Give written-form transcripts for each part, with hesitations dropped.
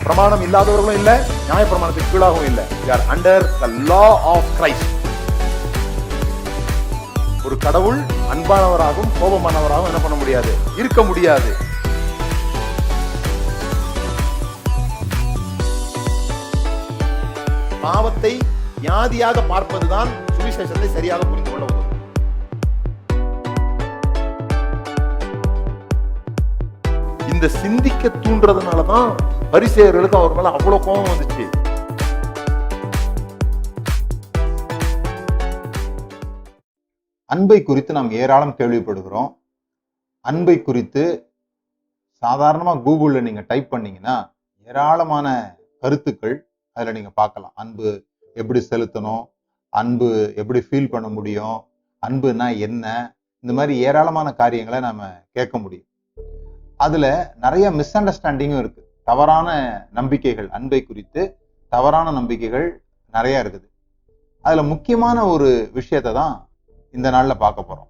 பிரமாணம் இல்லாதவர்களும் இல்ல, நியாய பிரமாணத்துக்கு கீழாகவும் இல்ல. we are under the law of Christ. ஒரு கடவுள் அன்பானவராகவும் கோபமானவராகவும் என்ன பண்ண முடியாது, இருக்க முடியாது. பாவத்தை வியாதியாக பார்ப்பதுதான் சுவிசேஷத்தை சரியாக புரிந்து கொள்ள உதவும். இந்த சிந்திக்க தூண்டுறதுனாலதான் பரிசேயர்களுக்கு அவர் மேல அவ்வளவு கோபம் வந்துச்சு. அன்பை குறித்து நாம் ஏராளம் கேள்விப்படுகிறோம். அன்பை குறித்து சாதாரணமாக கூகுளில் நீங்கள் டைப் பண்ணீங்கன்னா ஏராளமான கருத்துக்கள் அதில் நீங்கள் பார்க்கலாம். அன்பு எப்படி செலுத்தணும், அன்பு எப்படி ஃபீல் பண்ண முடியும், அன்புனா என்ன, இந்த மாதிரி ஏராளமான காரியங்களை நம்ம கேட்க முடியும். அதில் நிறைய மிஸ் அண்டர்ஸ்டாண்டிங்கும் இருக்குது. தவறான நம்பிக்கைகள், அன்பை குறித்து தவறான நம்பிக்கைகள் நிறைய இருக்குது. அதில் முக்கியமான ஒரு விஷயத்தை தான் இந்த நாள்ல பார்க்க போறோம்.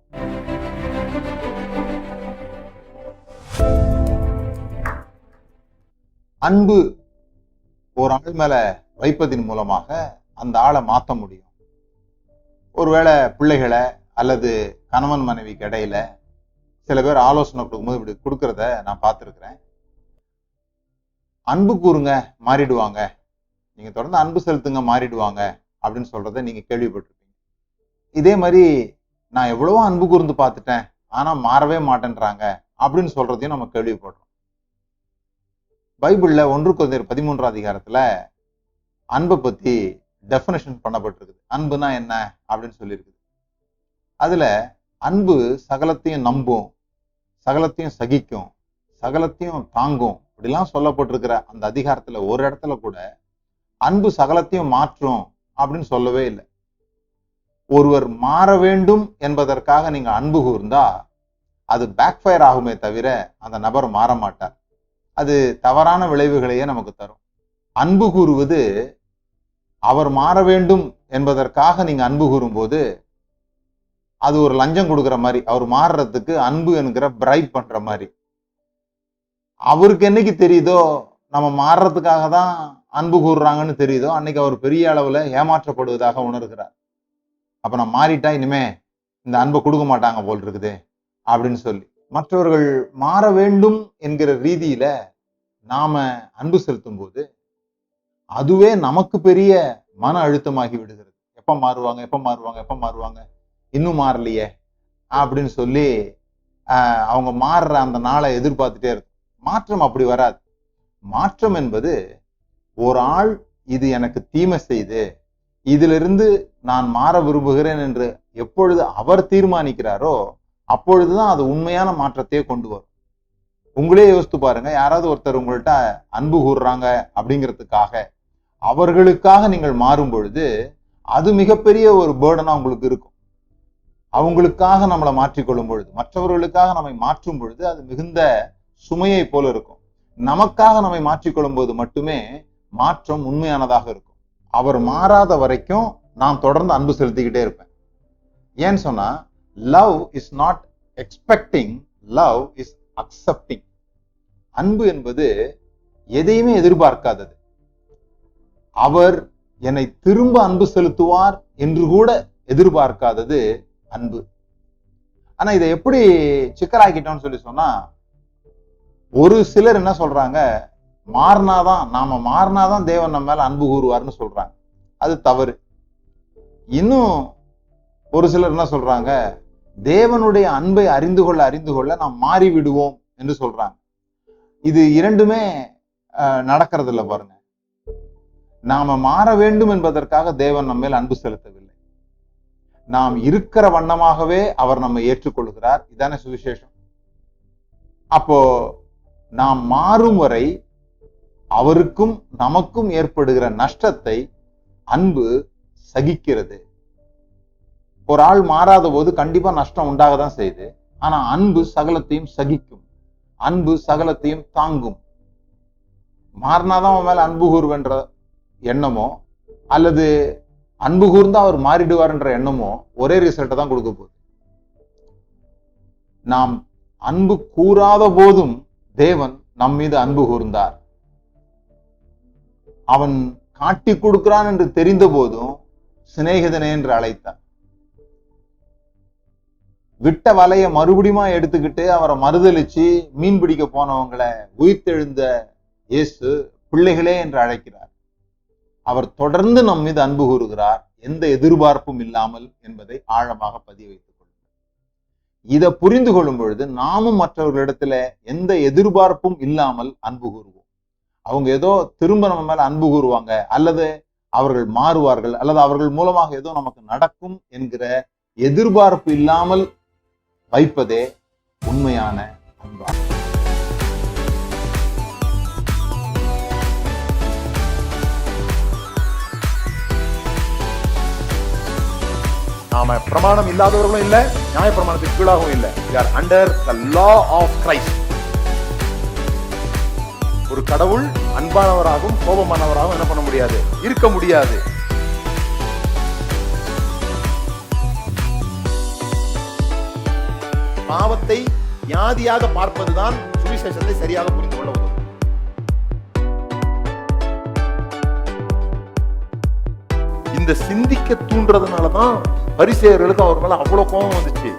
அன்பு ஒரு ஆள் மேல வைப்பதின் மூலமாக அந்த ஆளை மாற்ற முடியும். ஒருவேளை பிள்ளைகளை அல்லது கணவன் மனைவிக்கு இடையில சில பேர் ஆலோசனை கொடுக்கும்போது இப்படி கொடுக்கறத நான் பார்த்துருக்கிறேன். அன்பு கூறுங்க மாறிடுவாங்க, நீங்க தொடர்ந்து அன்பு செலுத்துங்க மாறிடுவாங்க அப்படின்னு சொல்றதை நீங்க கேள்விப்பட்டிருப்பீங்க. இதே மாதிரி நான் எவ்வளவோ அன்பு கூர்ந்து பார்த்துட்டேன் ஆனா மாறவே மாட்டேன்றாங்க அப்படின்னு சொல்றதையும் நம்ம கேள்விப்படுறோம். பைபிள்ல 1 கொரிந்தியர் 13 அதிகாரத்துல அன்பை பத்தி டெஃபினேஷன் பண்ணப்பட்டிருக்குது. அன்புனா என்ன அப்படின்னு சொல்லியிருக்குது. அதுல அன்பு சகலத்தையும் நம்பும், சகலத்தையும் சகிக்கும், சகலத்தையும் தாங்கும் இப்படிலாம் சொல்லப்பட்டிருக்கிற அந்த அதிகாரத்துல ஒரு இடத்துல கூட அன்பு சகலத்தையும் மாற்றும் அப்படின்னு சொல்லவே இல்லை. ஒருவர் மாற வேண்டும் என்பதற்காக நீங்க அன்பு கூர்ந்தா அது பேக்ஃபயர் ஆகுமே தவிர அந்த நபர் மாற மாட்டார். அது தவறான விளைவுகளையே நமக்கு தரும். அன்பு கூறுவது அவர் மாற வேண்டும் என்பதற்காக நீங்க அன்பு கூறும்போது அது ஒரு லஞ்சம் கொடுக்குற மாதிரி, அவர் மாறுறதுக்கு அன்பு என்கிற பிரைப் பண்ற மாதிரி. அவருக்கு என்னைக்கு தெரியுதோ நம்ம மாறுறதுக்காக தான் அன்பு கூறுறாங்கன்னு தெரியுதோ அன்னைக்கு அவர் பெரிய அளவுல ஏமாற்றப்படுவதாக உணர்கிறார். அப்ப நான் மாறிட்டா இனிமே இந்த அன்பை கொடுக்க மாட்டாங்க போல் இருக்குது அப்படின்னு சொல்லி மற்றவர்கள் மாற வேண்டும் என்கிற ரீதியில நாம அன்பு செலுத்தும் போது அதுவே நமக்கு பெரிய மன அழுத்தமாகி விடுகிறது. எப்ப மாறுவாங்க, எப்ப மாறுவாங்க, எப்ப மாறுவாங்க, இன்னும் மாறலையே அப்படின்னு சொல்லி அவங்க மாறுற அந்த நாளை எதிர்பார்த்துட்டே இருக்கும். மாற்றம் அப்படி வராது. மாற்றம் என்பது ஒரு ஆள் இது எனக்கு தீமை செய்து இதிலிருந்து நான் மாற விரும்புகிறேன் என்று எப்பொழுது அவர் தீர்மானிக்கிறாரோ அப்பொழுதுதான் அது உண்மையான மாற்றத்தையே கொண்டு வரும். உங்களே யோசித்து பாருங்க, யாராவது ஒருத்தர் உங்கள்கிட்ட அன்பு கூறுறாங்க அப்படிங்கிறதுக்காக அவர்களுக்காக நீங்கள் மாறும் பொழுது அது மிகப்பெரிய ஒரு பேர்டனா உங்களுக்கு இருக்கும். அவங்களுக்காக நம்மளை மாற்றிக்கொள்ளும் பொழுது, மற்றவர்களுக்காக நம்மை மாற்றும் பொழுது அது மிகுந்த சுமையை போல இருக்கும். நமக்காக நம்மை மாற்றிக்கொள்ளும் போது மட்டுமே மாற்றம் உண்மையானதாக இருக்கும். அவர் மாறாத வரைக்கும் நான் தொடர்ந்து அன்பு செலுத்திக்கிட்டே இருப்பேன். ஏன்னு சொன்னா love is not expecting, love is accepting. அன்பு என்பது எதையுமே எதிர்பார்க்காதது. அவர் என்னை திரும்ப அன்பு செலுத்துவார் என்று கூட எதிர்பார்க்காதது அன்பு. ஆனா இதை எப்படி சிக்கலாக்கிட்டோம்னு சொல்லி சொன்னா ஒரு சிலர் என்ன சொல்றாங்க, நாம மாறினாதான் தேவன் நம்ம மேல அன்பு கூறுவார்னு சொல்றாங்க. அது தவறு. இன்னும் ஒரு சிலர் என்ன சொல்றாங்க, தேவனுடைய அன்பை அறிந்து கொள்ள நாம் மாறி விடுவோம் என்று சொல்றாங்க. இது இரண்டுமே நடக்கிறது இல்லை பாருங்க. நாம மாற வேண்டும் என்பதற்காக தேவன் நம்ம மேல் அன்பு செலுத்தவில்லை. நாம் இருக்கிற வண்ணமாகவே அவர் நம்மை ஏற்றுக்கொள்கிறார். இதானே சுவிசேஷம். அப்போ நாம் மாறும் வரை அவருக்கும் நமக்கும் ஏற்படுகிற நஷ்டத்தை அன்பு சகிக்கிறது. ஒரு ஆள் மாறாத போது கண்டிப்பா நஷ்டம் உண்டாக தான் செய்யுது. ஆனா அன்பு சகலத்தையும் சகிக்கும், அன்பு சகலத்தையும் தாங்கும். மாறினாதான் அவன் மேல அன்பு கூறுவென்ற எண்ணமோ அல்லது அன்பு கூர்ந்தா அவர் மாறிடுவார் என்ற எண்ணமோ ஒரே ரிசல்ட்டை தான் கொடுக்க போகுது. நாம் அன்பு கூறாத போதும் தேவன் நம் மீது அன்பு கூர்ந்தார். அவன் காட்டி கொடுக்கிறான் என்று தெரிந்த போதும் சிநேகிதனே என்று அழைத்தார். விட்ட வலைய மறுபடியும் எடுத்துக்கிட்டு அவரை மறுதலிச்சு மீன் பிடிக்க போனவங்களை உயிர்த்தெழுந்த இயேசு பிள்ளைகளே என்று அழைக்கிறார். அவர் தொடர்ந்து நம் மீது அன்பு கூறுகிறார், எந்த எதிர்பார்ப்பும் இல்லாமல் என்பதை ஆழமாக பதிய வைத்துக் கொள்ளுங்கள். இதை புரிந்து கொள்ளும் பொழுது நாமும் மற்றவர்களிடத்துல எந்த எதிர்பார்ப்பும் இல்லாமல் அன்பு கூறுவோம். அவங்க ஏதோ திரும்ப நம்ம மேல அன்பு கூறுவாங்க, அல்லது அவர்கள் மாறுவார்கள், அல்லது அவர்கள் மூலமாக ஏதோ நமக்கு நடக்கும் என்கிற எதிர்பார்ப்பு இல்லாமல் வைப்பதே உண்மையான அன்பாகும். நாம பிரமாணம் இல்லாதவர்களும் இல்ல, நியாய பிரமாணத்துக்கு கீழாகவும் இல்ல. We are under the law of Christ. ஒரு கடவுள் அன்பானவராகவும் கோபமானவராகவும் என்ன பண்ண முடியாது, இருக்க முடியாது. பாவத்தை வியாதியாக பார்ப்பதுதான் சுவிசேஷத்தை சரியாக புரிந்து கொள்ள உதவும். இந்த சிந்திக்க தூண்டுறதுனாலதான் பரிசேயர்களுக்கு அவர் மேல அவ்வளவு கோபம் வந்துச்சு.